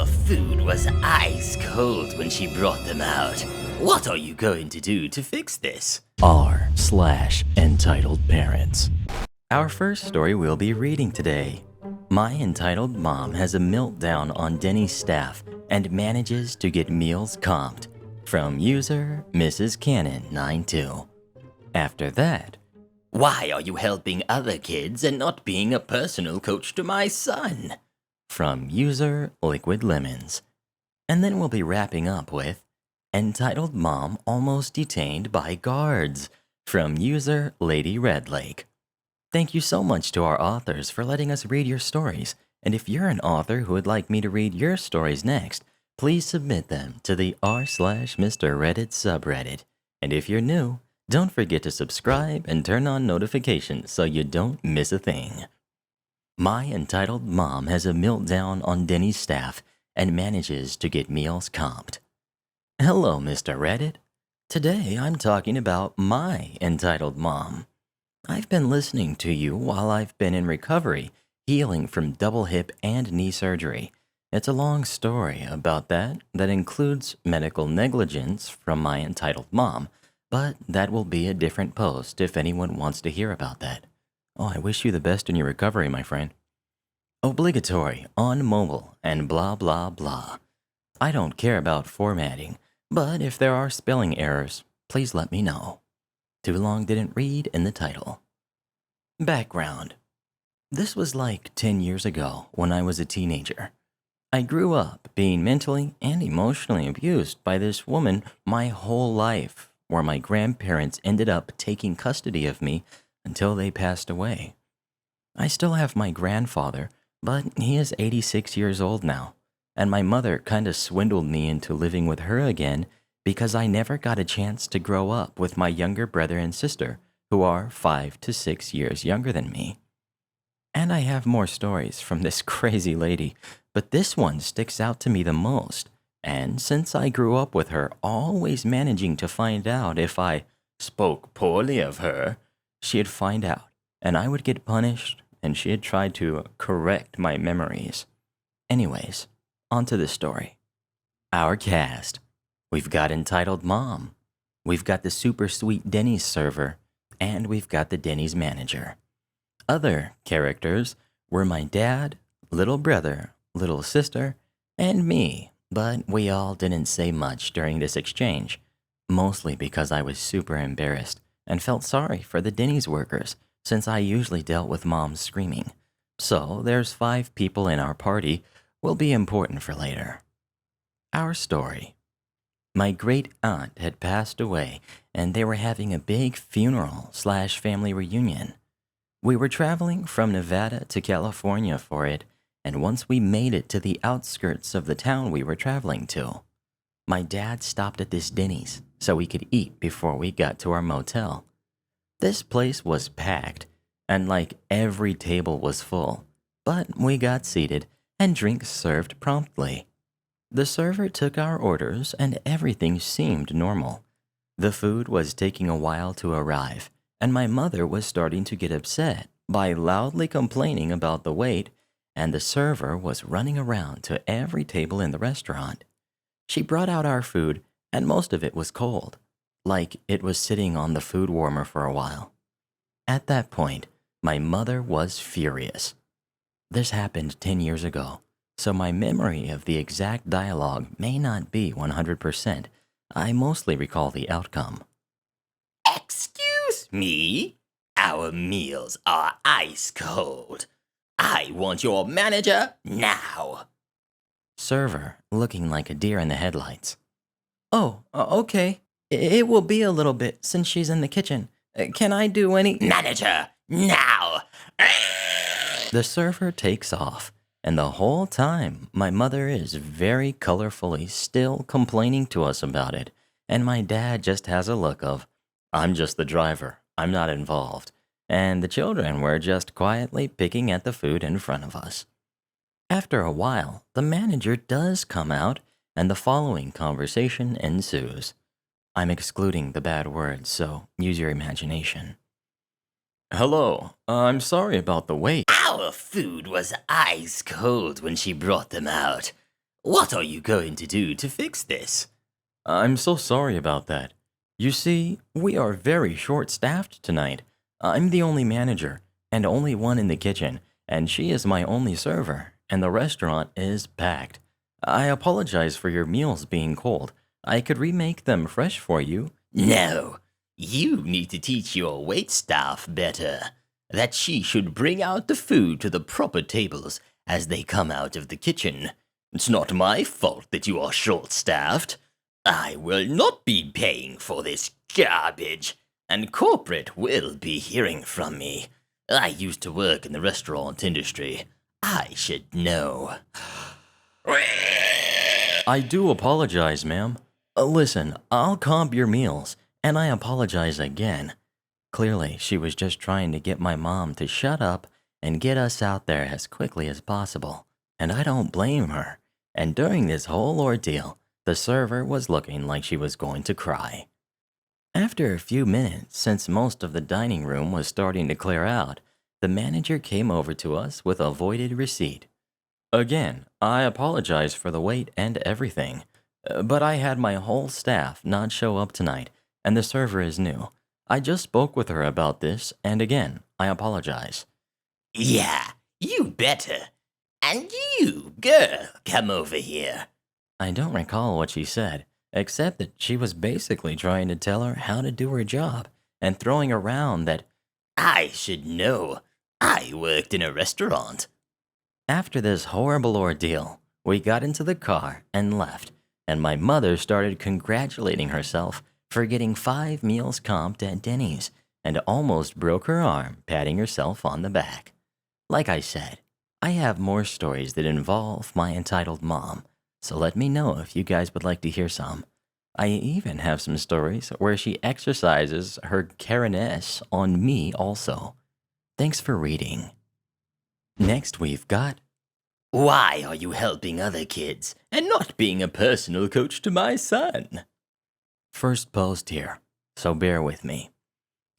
Our food was ice cold when she brought them out. What are you going to do to fix this? r/EntitledParents. Our first story we'll be reading today. My entitled mom has a meltdown on DENNYS staff and manages to get meals comped. From user Mrs. Cannon92. After that, why are you helping other kids and not being a personal coach to my son? From user Liquid Lemons. And then we'll be wrapping up with Entitled Mom Almost Detained by Guards from user Lady Redlake. Thank you so much to our authors for letting us read your stories, and if you're an author who would like me to read your stories next, please submit them to the r/Mr. Reddit subreddit. And if you're new, don't forget to subscribe and turn on notifications so you don't miss a thing. My entitled mom has a meltdown on DENNYS staff and manages to get meals comped. Hello, Mr. Reddit. Today I'm talking about my entitled mom. I've been listening to you while I've been in recovery, healing from double hip and knee surgery. It's a long story about that includes medical negligence from my entitled mom, but that will be a different post if anyone wants to hear about that. Oh, I wish you the best in your recovery, my friend. Obligatory, on mobile, and blah blah blah. I don't care about formatting, but if there are spelling errors, please let me know. Too long didn't read in the title. Background. This was like 10 years ago when I was a teenager. I grew up being mentally and emotionally abused by this woman my whole life, where my grandparents ended up taking custody of me until they passed away. I still have my grandfather, but he is 86 years old now, and my mother kinda swindled me into living with her again because I never got a chance to grow up with my younger brother and sister, who are 5 to 6 years younger than me. And I have more stories from this crazy lady, but this one sticks out to me the most. And since I grew up with her always managing to find out if I spoke poorly of her, she'd find out, and I would get punished, and she'd try to correct my memories. Anyways, on to the story. Our cast. We've got entitled mom. We've got the super sweet DENNYS server, and we've got the DENNYS manager. Other characters were my dad, little brother, little sister, and me, but we all didn't say much during this exchange, mostly because I was super embarrassed and felt sorry for the DENNYS workers since I usually dealt with moms screaming. So there's 5 people in our party will be important for later. Our story. My great aunt had passed away and they were having a big funeral/family reunion. We were traveling from Nevada to California for it, and once we made it to the outskirts of the town we were traveling to, my dad stopped at this DENNYS so we could eat before we got to our motel. This place was packed, and like every table was full, but we got seated and drinks served promptly. The server took our orders and everything seemed normal. The food was taking a while to arrive, and my mother was starting to get upset by loudly complaining about the wait, and the server was running around to every table in the restaurant. She brought out our food, and most of it was cold, like it was sitting on the food warmer for a while. At that point, my mother was furious. This happened 10 years ago, so my memory of the exact dialogue may not be 100%. I mostly recall the outcome. Excuse me? Our meals are ice cold. I want your manager now. Server, looking like a deer in the headlights. Oh, okay. It will be a little bit since she's in the kitchen. Can I do any— Manager, now! The server takes off, and the whole time my mother is very colorfully still complaining to us about it, and my dad just has a look of, I'm just the driver, I'm not involved, and the children were just quietly picking at the food in front of us. After a while, the manager does come out, and the following conversation ensues. I'm excluding the bad words, so use your imagination. Hello, I'm sorry about the wait. Our food was ice cold when she brought them out. What are you going to do to fix this? I'm so sorry about that. You see, we are very short-staffed tonight. I'm the only manager and only one in the kitchen, and she is my only server, and the restaurant is packed. I apologize for your meals being cold. I could remake them fresh for you. No, you need to teach your waitstaff better. That she should bring out the food to the proper tables as they come out of the kitchen. It's not my fault that you are short-staffed. I will not be paying for this garbage, and corporate will be hearing from me. I used to work in the restaurant industry. I should know. I do apologize, ma'am. Listen, I'll comp your meals, and I apologize again. Clearly, she was just trying to get my mom to shut up and get us out there as quickly as possible, and I don't blame her. And during this whole ordeal, the server was looking like she was going to cry. After a few minutes, since most of the dining room was starting to clear out, the manager came over to us with a voided receipt. Again, I apologize for the wait and everything, but I had my whole staff not show up tonight, and the server is new. I just spoke with her about this, and again, I apologize. Yeah, you better. And you, girl, come over here. I don't recall what she said, except that she was basically trying to tell her how to do her job, and throwing around that I should know. I worked in a restaurant. after this horrible ordeal, we got into the car and left, and my mother started congratulating herself for getting 5 meals comped at Denny's and almost broke her arm patting herself on the back. Like I said, I have more stories that involve my entitled mom, so let me know if you guys would like to hear some. I even have some stories where she exercises her Karen-ness on me also. Thanks for reading. Next we've got Why are you helping other kids and not being a personal coach to my son? first post here, so bear with me.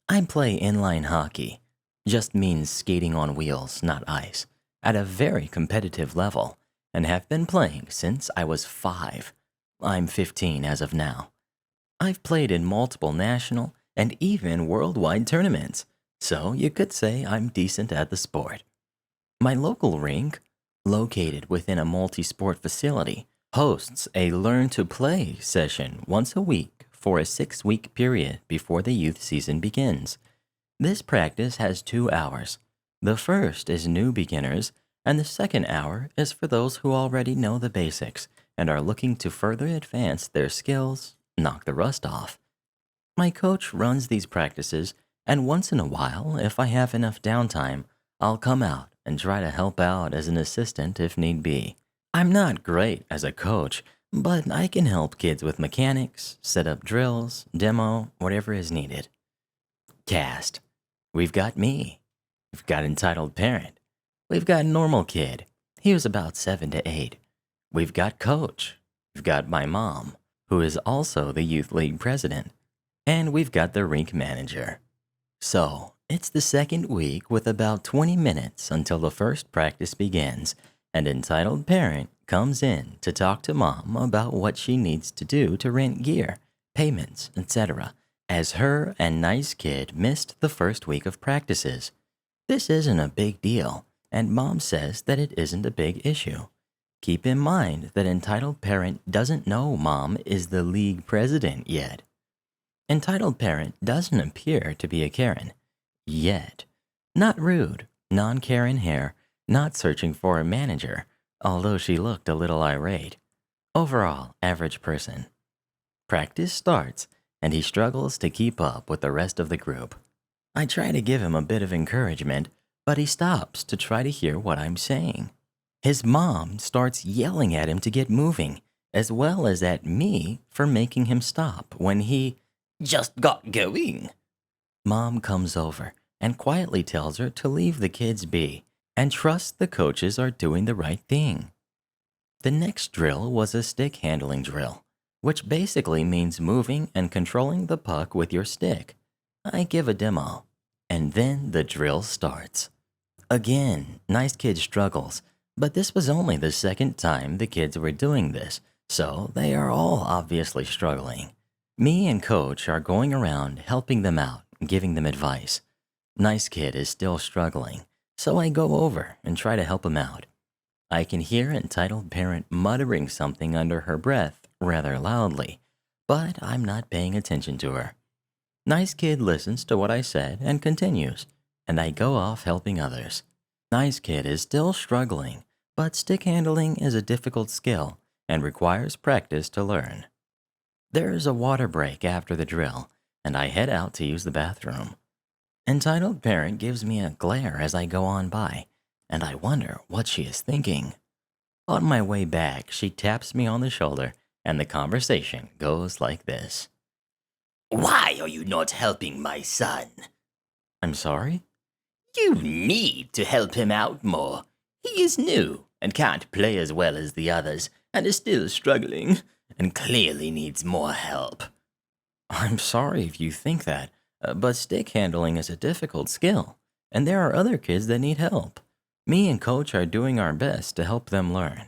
I play inline hockey, just means skating on wheels, not ice, at a very competitive level, and have been playing since I was 5. I'm 15 as of now. I've played in multiple national and even worldwide tournaments, so you could say I'm decent at the sport. My local rink, located within a multi-sport facility, hosts a Learn to Play session once a week for a 6-week period before the youth season begins. This practice has 2 hours. The first is new beginners, and the second hour is for those who already know the basics and are looking to further advance their skills, knock the rust off. My coach runs these practices, and once in a while, if I have enough downtime, I'll come out and try to help out as an assistant if need be. I'm not great as a coach, but I can help kids with mechanics, set up drills, demo, whatever is needed. Cast. We've got me. We've got entitled parent. We've got normal kid. He was about 7 to 8. We've got coach. We've got my mom, who is also the youth league president. And we've got the rink manager. So, it's the second week with about 20 minutes until the first practice begins, and entitled parent comes in to talk to mom about what she needs to do to rent gear, payments, etc., as her and nice kid missed the first week of practices. This isn't a big deal, and mom says that it isn't a big issue. Keep in mind that entitled parent doesn't know mom is the league president yet. Entitled parent doesn't appear to be a Karen. Yet. Not rude, non-Karen hair, not searching for a manager, although she looked a little irate. Overall, average person. Practice starts, and he struggles to keep up with the rest of the group. I try to give him a bit of encouragement, but he stops to try to hear what I'm saying. His mom starts yelling at him to get moving, as well as at me for making him stop when he Just got going. Mom comes over and quietly tells her to leave the kids be and trust the coaches are doing the right thing. The next drill was a stick handling drill, which basically means moving and controlling the puck with your stick. I give a demo, and then the drill starts. Again, nice kid struggles, But this was only the second time the kids were doing this, so they are all obviously struggling. Me and Coach are going around helping them out, giving them advice. Nice Kid is still struggling, so I go over and try to help him out. I can hear Entitled Parent muttering something under her breath rather loudly, but I'm not paying attention to her. Nice Kid listens to what I said and continues, and I go off helping others. Nice Kid is still struggling, but stick handling is a difficult skill and requires practice to learn. There's a water break after the drill, and I head out to use the bathroom. Entitled Parent gives me a glare as I go on by, and I wonder what she is thinking. On my way back, she taps me on the shoulder, and the conversation goes like this. Why are you not helping my son? I'm sorry? You need to help him out more. He is new and can't play as well as the others and is still struggling and clearly needs more help. I'm sorry if you think that, but stick handling is a difficult skill, and there are other kids that need help. Me and Coach are doing our best to help them learn.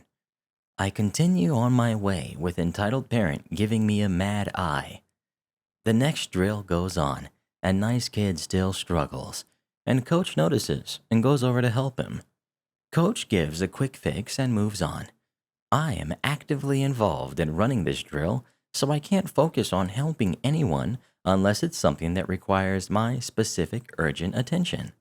I continue on my way with Entitled Parent giving me a mad eye. The next drill goes on, and Nice Kid still struggles, and Coach notices and goes over to help him. Coach gives a quick fix and moves on. I am actively involved in running this drill, so I can't focus on helping anyone unless it's something that requires my specific urgent attention.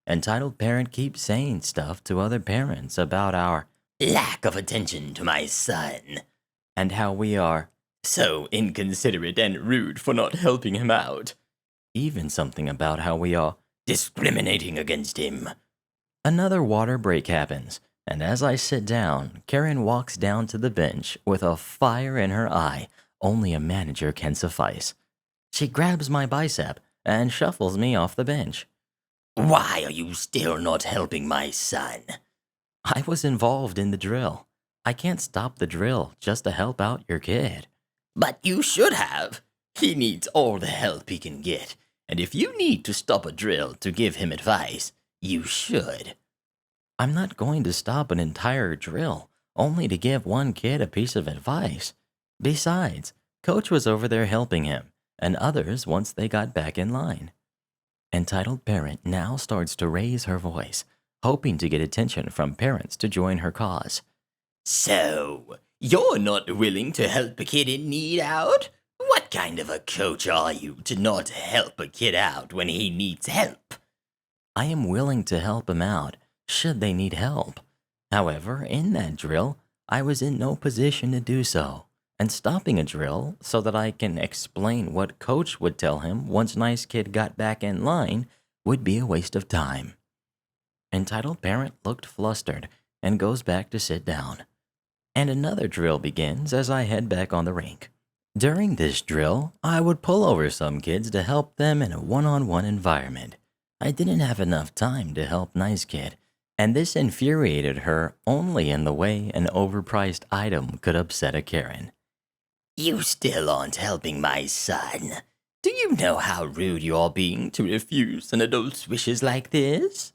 Entitled Parent keeps saying stuff to other parents about our lack of attention to my son and how we are so inconsiderate and rude for not helping him out. Even something about how we are discriminating against him. Another water break happens, and as I sit down, Karen walks down to the bench with a fire in her eye only a manager can suffice. She grabs my bicep and shuffles me off the bench. Why are you still not helping my son? I was involved in the drill. I can't stop the drill just to help out your kid. But you should have. He needs all the help he can get, and if you need to stop a drill to give him advice, you should. I'm not going to stop an entire drill only to give one kid a piece of advice. Besides, Coach was over there helping him, and others once they got back in line. Entitled Parent now starts to raise her voice, hoping to get attention from parents to join her cause. So, you're not willing to help a kid in need out? What kind of a coach are you to not help a kid out when he needs help? I am willing to help him out, should they need help. However, in that drill, I was in no position to do so, and stopping a drill so that I can explain what Coach would tell him once Nice Kid got back in line would be a waste of time. Entitled Parent looked flustered and goes back to sit down. And another drill begins as I head back on the rink. During this drill, I would pull over some kids to help them in a one-on-one environment. I didn't have enough time to help Nice Kid, and this infuriated her only in the way an overpriced item could upset a Karen. You still aren't helping my son. Do you know how rude you're being to refuse an adult's wishes like this?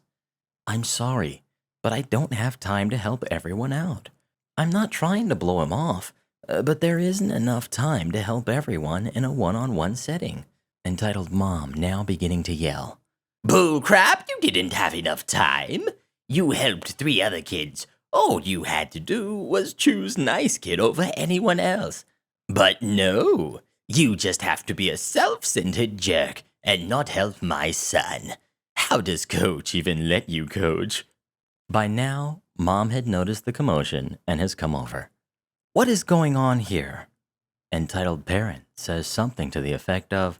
I'm sorry, but I don't have time to help everyone out. I'm not trying to blow him off, but there isn't enough time to help everyone in a one-on-one setting. Entitled Mom now beginning to yell. Bull crap, you didn't have enough time. You helped 3 other kids. All you had to do was choose Nice Kid over anyone else. But no, you just have to be a self-centered jerk and not help my son. How does Coach even let you coach? By now, Mom had noticed the commotion and has come over. What is going on here? Entitled Parent says something to the effect of,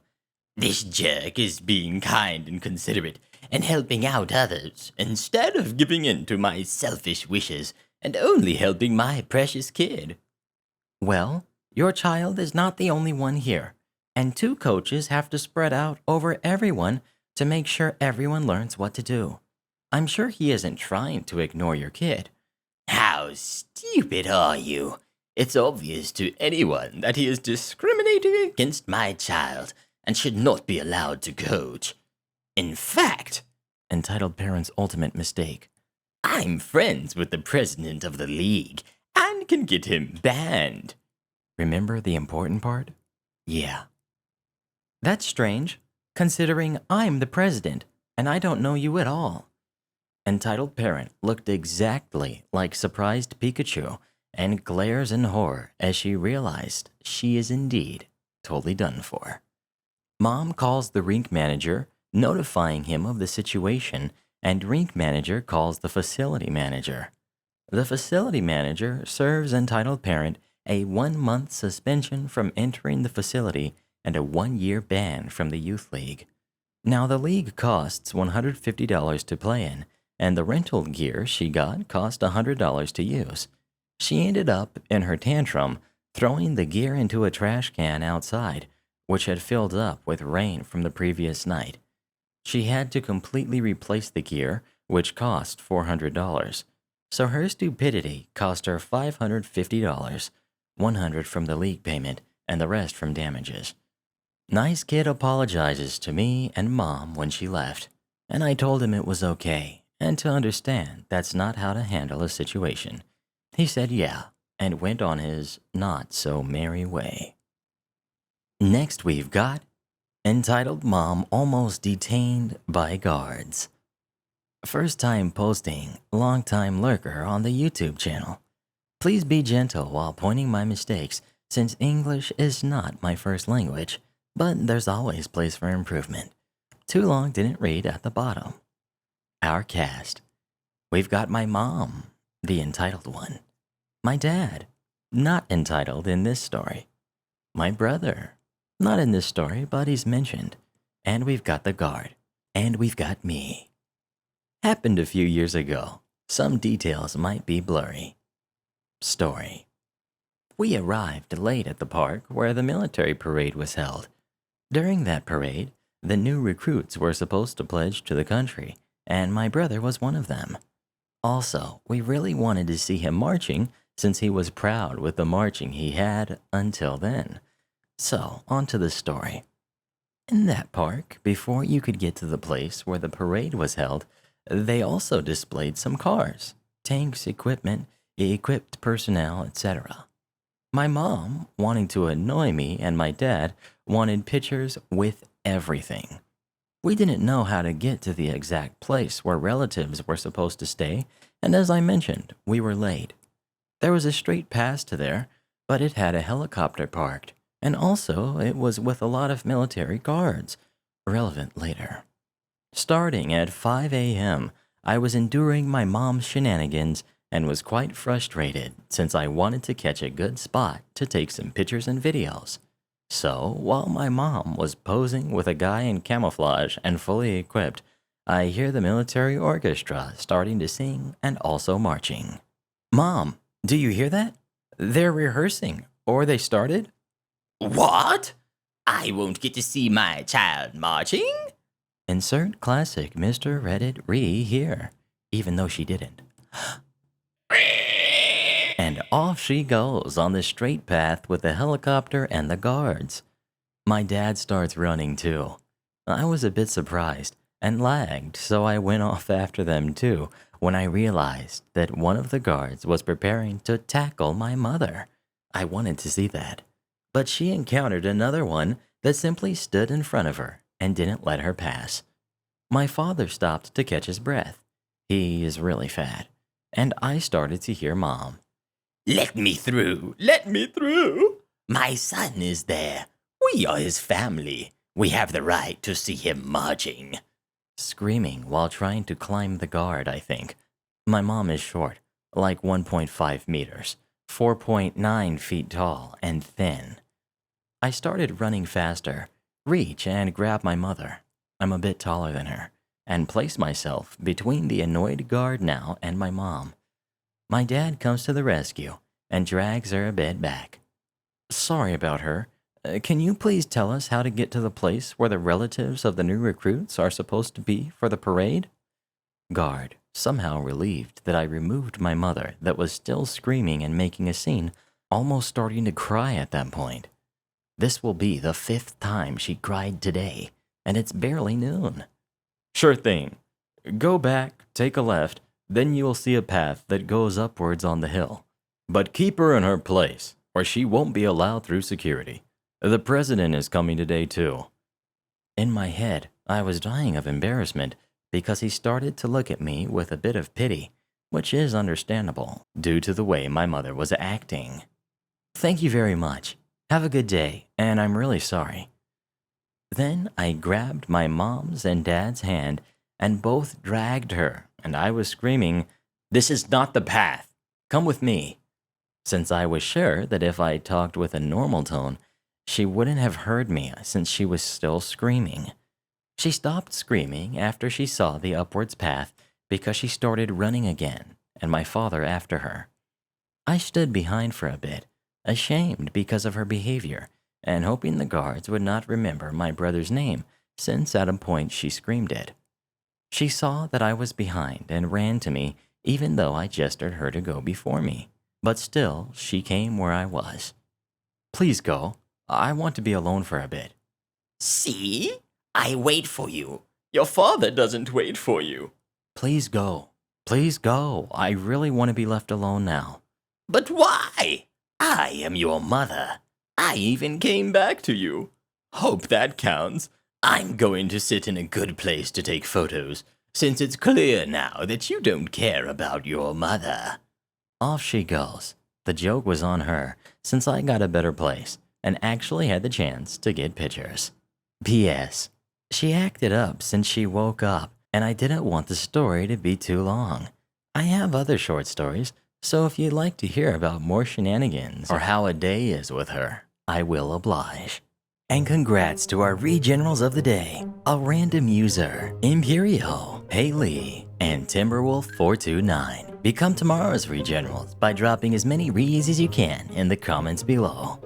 This jerk is being kind and considerate and helping out others instead of giving in to my selfish wishes and only helping my precious kid. Well, your child is not the only one here, and 2 coaches have to spread out over everyone to make sure everyone learns what to do. I'm sure he isn't trying to ignore your kid. How stupid are you? It's obvious to anyone that he is discriminating against my child and should not be allowed to coach. In fact, Entitled Parent's ultimate mistake. I'm friends with the president of the league and can get him banned. Remember the important part? Yeah. That's strange, considering I'm the president and I don't know you at all. Entitled Parent looked exactly like surprised Pikachu and glares in horror as she realized she is indeed totally done for. Mom calls the rink manager, notifying him of the situation, and rink manager calls the facility manager. The facility manager serves Entitled Parent a 1-month suspension from entering the facility and a 1-year ban from the youth league. Now, the league costs $150 to play in, and the rental gear she got cost $100 to use. She ended up, in her tantrum, throwing the gear into a trash can outside, which had filled up with rain from the previous night. She had to completely replace the gear, which cost $400. So her stupidity cost her $550, $100 from the league payment, and the rest from damages. Nice Kid apologizes to me and Mom when she left, and I told him it was okay, and to understand that's not how to handle a situation. He said yeah, and went on his not-so-merry way. Next we've got Entitled Mom Almost Detained by Guards. First time posting, long time lurker on the YouTube channel. Please be gentle while pointing my mistakes, since English is not my first language, but there's always place for improvement. Too long didn't read at the bottom. Our cast. We've got my mom, the entitled one. My dad, not entitled in this story. My brother, not in this story, but he's mentioned. And we've got the guard. And we've got me. Happened a few years ago. Some details might be blurry. Story. We arrived late at the park where the military parade was held. During that parade, the new recruits were supposed to pledge to the country, and my brother was one of them. Also, we really wanted to see him marching since he was proud with the marching he had until then. So, on to the story. In that park, before you could get to the place where the parade was held, they also displayed some cars, tanks, equipment, equipped personnel, etc. My mom, wanting to annoy me, and my dad wanted pictures with everything. We didn't know how to get to the exact place where relatives were supposed to stay, and as I mentioned, we were late. There was a straight path to there, but it had a helicopter parked, and also it was with a lot of military guards. Relevant later. Starting at 5 a.m., I was enduring my mom's shenanigans and was quite frustrated since I wanted to catch a good spot to take some pictures and videos. So, while my mom was posing with a guy in camouflage and fully equipped, I hear the military orchestra starting to sing and also marching. Mom, do you hear that? They're rehearsing, or they started? What? I won't get to see my child marching? Insert classic Mr. Reddit Ree here, even though she didn't. And off she goes on the straight path with the helicopter and the guards. My dad starts running too. I was a bit surprised and lagged, so I went off after them too when I realized that one of the guards was preparing to tackle my mother. I wanted to see that. But she encountered another one that simply stood in front of her and didn't let her pass. My father stopped to catch his breath. He is really fat. And I started to hear Mom. Let me through! Let me through! My son is there. We are his family. We have the right to see him marching. Screaming while trying to climb the guard, I think. My mom is short, like 1.5 meters, 4.9 feet tall, and thin. I started running faster, reach and grab my mother. I'm a bit taller than her, and place myself between the annoyed guard now and my mom. My dad comes to the rescue and drags her a bit back. Sorry about her. Can you please tell us how to get to the place where the relatives of the new recruits are supposed to be for the parade? Guard, somehow relieved that I removed my mother that was still screaming and making a scene, almost starting to cry at that point. This will be the 5th time she cried today, and it's barely noon. Sure thing. Go back, take a left, Then you will see a path that goes upwards on the hill. But keep her in her place, or she won't be allowed through security. The president is coming today, too." In my head, I was dying of embarrassment because he started to look at me with a bit of pity, which is understandable due to the way my mother was acting. "Thank you very much. Have a good day, and I'm really sorry." Then I grabbed my mom's and dad's hand and both dragged her, and I was screaming, "This is not the path. Come with me," since I was sure that if I talked with a normal tone, she wouldn't have heard me since she was still screaming. She stopped screaming after she saw the upwards path because she started running again, and my father after her. I stood behind for a bit, ashamed because of her behavior, and hoping the guards would not remember my brother's name since at a point she screamed it. She saw that I was behind and ran to me even though I gestured her to go before me, but still she came where I was. "Please go. I want to be alone for a bit." "See? I wait for you. Your father doesn't wait for you." "Please go. Please go. I really want to be left alone now." "But why? I am your mother. I even came back to you. Hope that counts. I'm going to sit in a good place to take photos, since it's clear now that you don't care about your mother." Off she goes. The joke was on her, since I got a better place and actually had the chance to get pictures. P.S. She acted up since she woke up, and I didn't want the story to be too long. I have other short stories, so if you'd like to hear about more shenanigans or how a day is with her, I will oblige. And congrats to our Regenerals of the day, a random user, Imperio, Haley, and Timberwolf429. Become tomorrow's Regenerals by dropping as many rees as you can in the comments below.